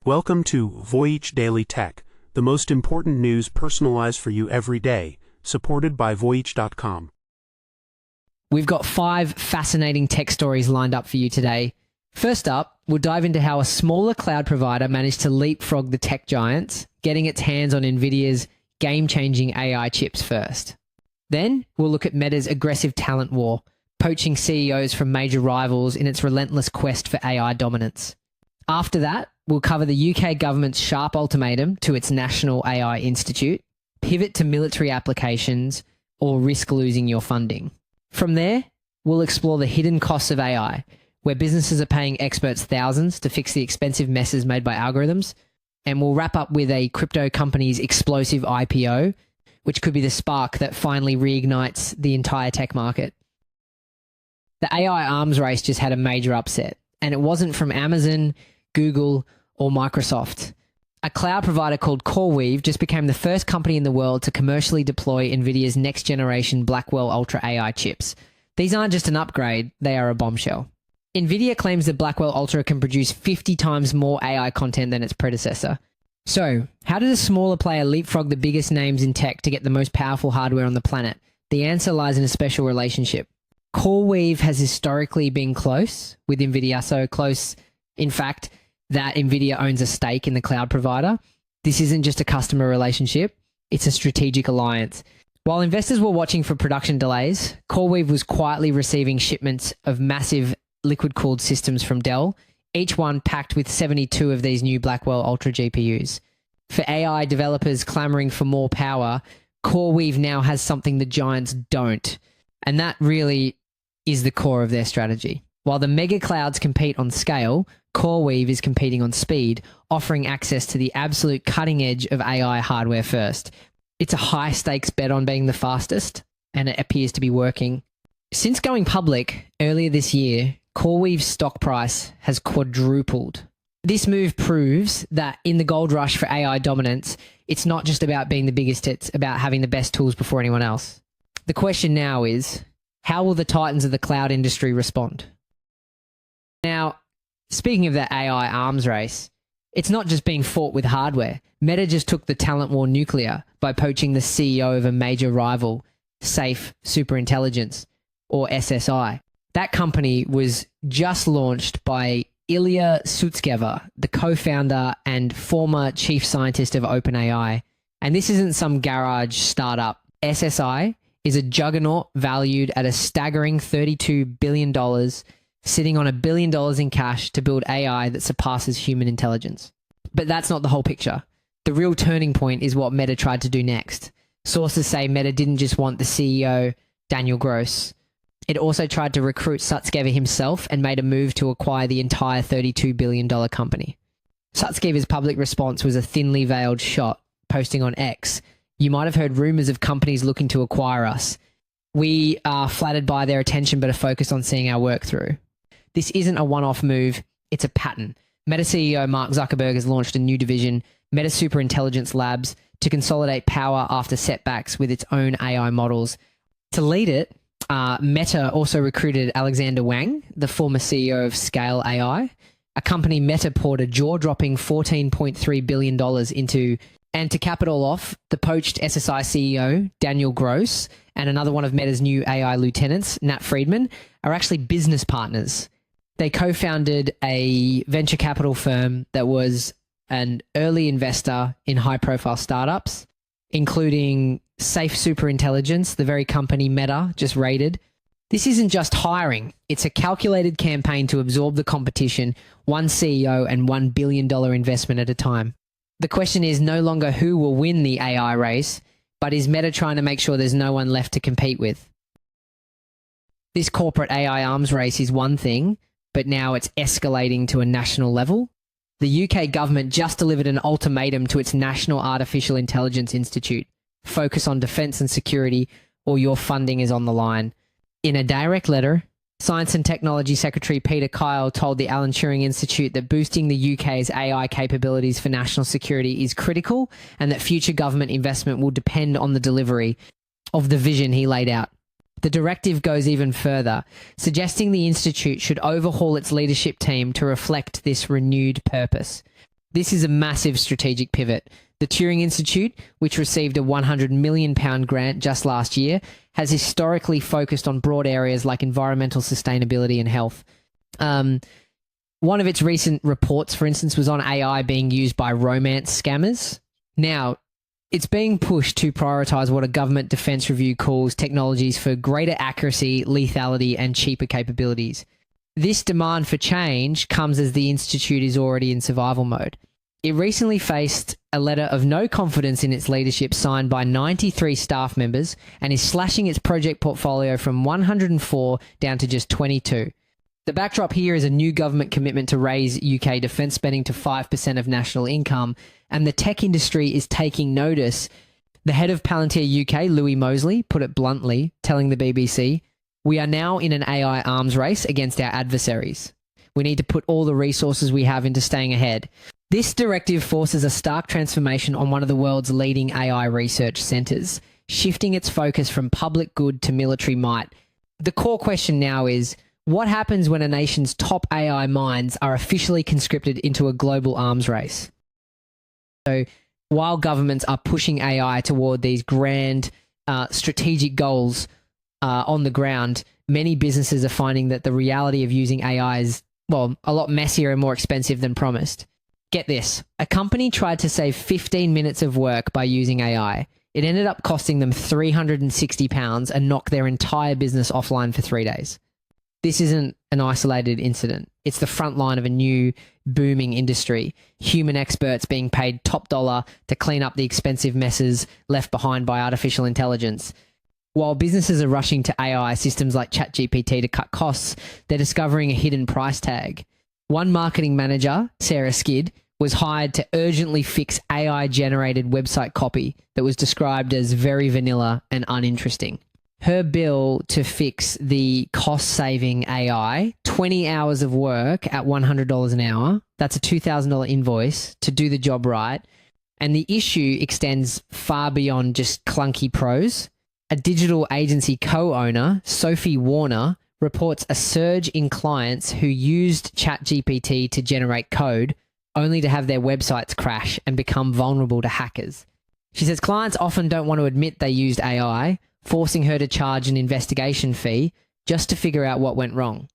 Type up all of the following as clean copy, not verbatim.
Welcome to Voyage Daily Tech, the most important news personalized for you every day, supported by Voyage.com. We've got 5 fascinating tech stories lined up for you today. First up, we'll dive into how a smaller cloud provider managed to leapfrog the tech giants, getting its hands on Nvidia's game-changing AI chips first. Then, we'll look at Meta's aggressive talent war, poaching CEOs from major rivals in its relentless quest for AI dominance. After that, we'll cover the UK government's sharp ultimatum to its National AI Institute, pivot to military applications, or risk losing your funding. From there, we'll explore the hidden costs of AI, where businesses are paying experts thousands to fix the expensive messes made by algorithms, and we'll wrap up with a crypto company's explosive IPO, which could be the spark that finally reignites the entire tech market. The AI arms race just had a major upset, and it wasn't from Amazon, Google, or Microsoft. A cloud provider called CoreWeave just became the first company in the world to commercially deploy Nvidia's next-generation Blackwell Ultra AI chips. These aren't just an upgrade, they are a bombshell. Nvidia claims that Blackwell Ultra can produce 50 times more AI content than its predecessor. So, how did a smaller player leapfrog the biggest names in tech to get the most powerful hardware on the planet? The answer lies in a special relationship. CoreWeave has historically been close with Nvidia, so close, in fact, that Nvidia owns a stake in the cloud provider. This isn't just a customer relationship, it's a strategic alliance. While investors were watching for production delays, CoreWeave was quietly receiving shipments of massive liquid-cooled systems from Dell, each one packed with 72 of these new Blackwell Ultra GPUs. For AI developers clamoring for more power, CoreWeave now has something the giants don't, and that really is the core of their strategy. While the mega clouds compete on scale, CoreWeave is competing on speed, offering access to the absolute cutting edge of AI hardware first. It's a high-stakes bet on being the fastest, and it appears to be working. Since going public earlier this year, CoreWeave's stock price has quadrupled. This move proves that in the gold rush for AI dominance, it's not just about being the biggest, it's about having the best tools before anyone else. The question now is, how will the titans of the cloud industry respond? Now, speaking of that AI arms race, it's not just being fought with hardware. Meta just took the talent war nuclear by poaching the CEO of a major rival, Superintelligence, or SSI. That company was just launched by Ilya Sutskever, the co-founder and former chief scientist of OpenAI. And this isn't some garage startup. SSI is a juggernaut valued at a staggering $32 billion, sitting on $1 billion in cash to build AI that surpasses human intelligence. But that's not the whole picture. The real turning point is what Meta tried to do next. Sources say Meta didn't just want the CEO, Daniel Gross. It also tried to recruit Sutskever himself and made a move to acquire the entire $32 billion company. Sutskever's public response was a thinly veiled shot, posting on X, "You might have heard rumors of companies looking to acquire us. We are flattered by their attention but are focused on seeing our work through." This isn't a one-off move, it's a pattern. Meta CEO Mark Zuckerberg has launched a new division, Meta Superintelligence Labs, to consolidate power after setbacks with its own AI models. To lead it, Meta also recruited Alexander Wang, the former CEO of Scale AI, a company Meta poured a jaw-dropping $14.3 billion into. And to cap it all off, the poached SSI CEO, Daniel Gross, and another one of Meta's new AI lieutenants, Nat Friedman, are actually business partners. They co-founded a venture capital firm that was an early investor in high-profile startups, including Safe Superintelligence, the very company Meta just raided. This isn't just hiring. It's a calculated campaign to absorb the competition, one CEO and $1 billion investment at a time. The question is no longer who will win the AI race, but is Meta trying to make sure there's no one left to compete with? This corporate AI arms race is one thing, but now it's escalating to a national level. The UK government just delivered an ultimatum to its National Artificial Intelligence Institute. Focus on defence and security, or your funding is on the line. In a direct letter, Science and Technology Secretary Peter Kyle told the Alan Turing Institute that boosting the UK's AI capabilities for national security is critical and that future government investment will depend on the delivery of the vision he laid out. The directive goes even further, suggesting the institute should overhaul its leadership team to reflect this renewed purpose. This is a massive strategic pivot. The Turing Institute, which received a £100 million grant just last year, has historically focused on broad areas like environmental sustainability and health. One of its recent reports, for instance, was on AI being used by romance scammers. Now, it's being pushed to prioritize what a government defense review calls technologies for greater accuracy, lethality, and cheaper capabilities. This demand for change comes as the Institute is already in survival mode. It recently faced a letter of no confidence in its leadership signed by 93 staff members and is slashing its project portfolio from 104 down to just 22. The backdrop here is a new government commitment to raise UK defence spending to 5% of national income, and the tech industry is taking notice. The head of Palantir UK, Louis Mosley, put it bluntly, telling the BBC, "We are now in an AI arms race against our adversaries. We need to put all the resources we have into staying ahead." This directive forces a stark transformation on one of the world's leading AI research centres, shifting its focus from public good to military might. The core question now is, what happens when a nation's top AI minds are officially conscripted into a global arms race? So while governments are pushing AI toward these grand strategic goals on the ground, many businesses are finding that the reality of using AI is, well, a lot messier and more expensive than promised. Get this. A company tried to save 15 minutes of work by using AI. It ended up costing them £360 and knocked their entire business offline for 3 days. This isn't an isolated incident. It's the front line of a new booming industry. Human experts being paid top dollar to clean up the expensive messes left behind by artificial intelligence. While businesses are rushing to AI systems like ChatGPT to cut costs, they're discovering a hidden price tag. One marketing manager, Sarah Skid, was hired to urgently fix AI-generated website copy that was described as very vanilla and uninteresting. Her bill to fix the cost-saving AI, 20 hours of work at $100 an hour, that's a $2,000 invoice to do the job right. And the issue extends far beyond just clunky prose. A digital agency co-owner, Sophie Warner, reports a surge in clients who used ChatGPT to generate code only to have their websites crash and become vulnerable to hackers. She says clients often don't want to admit they used AI, forcing her to charge an investigation fee just to figure out what went wrong.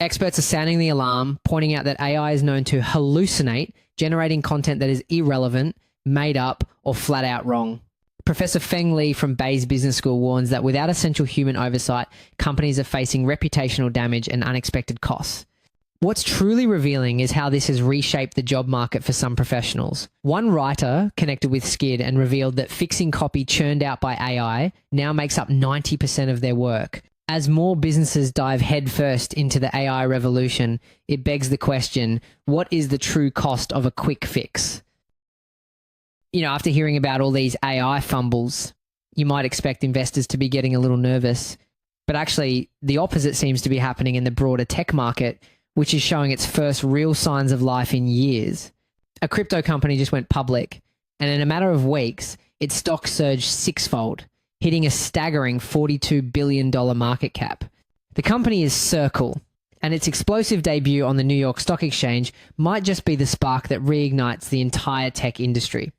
Experts are sounding the alarm, pointing out that AI is known to hallucinate, generating content that is irrelevant, made up, or flat out wrong. Professor Feng Li from Bayes Business School warns that without essential human oversight, companies are facing reputational damage and unexpected costs. What's truly revealing is how this has reshaped the job market for some professionals. One writer connected with Skid and revealed that fixing copy churned out by AI now makes up 90% of their work. As more businesses dive headfirst into the AI revolution, it begs the question, what is the true cost of a quick fix? You know, after hearing about all these AI fumbles, you might expect investors to be getting a little nervous. But actually, the opposite seems to be happening in the broader tech market, which is showing its first real signs of life in years. A crypto company just went public, and in a matter of weeks, its stock surged sixfold, hitting a staggering $42 billion market cap. The company is Circle, and its explosive debut on the New York Stock Exchange might just be the spark that reignites the entire tech industry.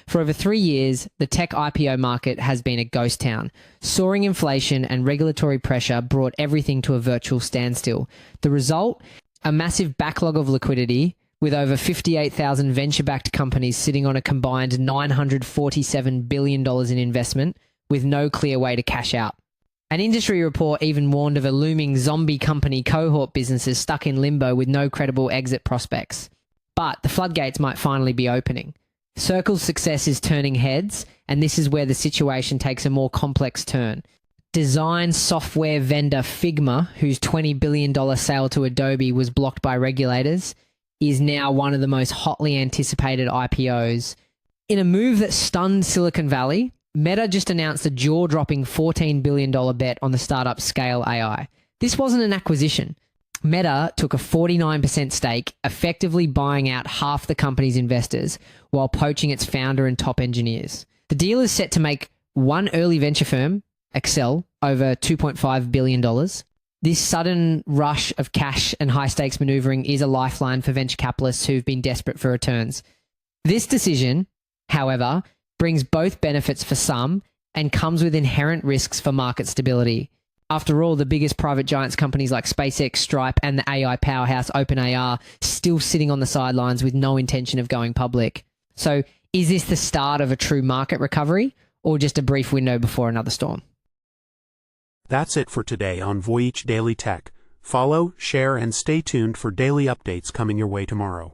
For over 3 years, the tech IPO market has been a ghost town. Soaring inflation and regulatory pressure brought everything to a virtual standstill. The result? A massive backlog of liquidity, with over 58,000 venture-backed companies sitting on a combined $947 billion in investment, with no clear way to cash out. An industry report even warned of a looming zombie company cohort businesses stuck in limbo with no credible exit prospects. But the floodgates might finally be opening. Circle's success is turning heads, and this is where the situation takes a more complex turn. Design software vendor Figma, whose $20 billion sale to Adobe was blocked by regulators, is now one of the most hotly anticipated IPOs. In a move that stunned Silicon Valley, Meta just announced a jaw-dropping $14 billion bet on the startup Scale AI. This wasn't an acquisition. Meta took a 49% stake, effectively buying out half the company's investors while poaching its founder and top engineers. The deal is set to make one early venture firm, Excel, over $2.5 billion. This sudden rush of cash and high-stakes maneuvering is a lifeline for venture capitalists who've been desperate for returns. This decision, however, brings both benefits for some and comes with inherent risks for market stability. After all, the biggest private giants companies like SpaceX, Stripe, and the AI powerhouse OpenAI are still sitting on the sidelines with no intention of going public. So, is this the start of a true market recovery or just a brief window before another storm? That's it for today on Voyage Daily Tech. Follow, share, and stay tuned for daily updates coming your way tomorrow.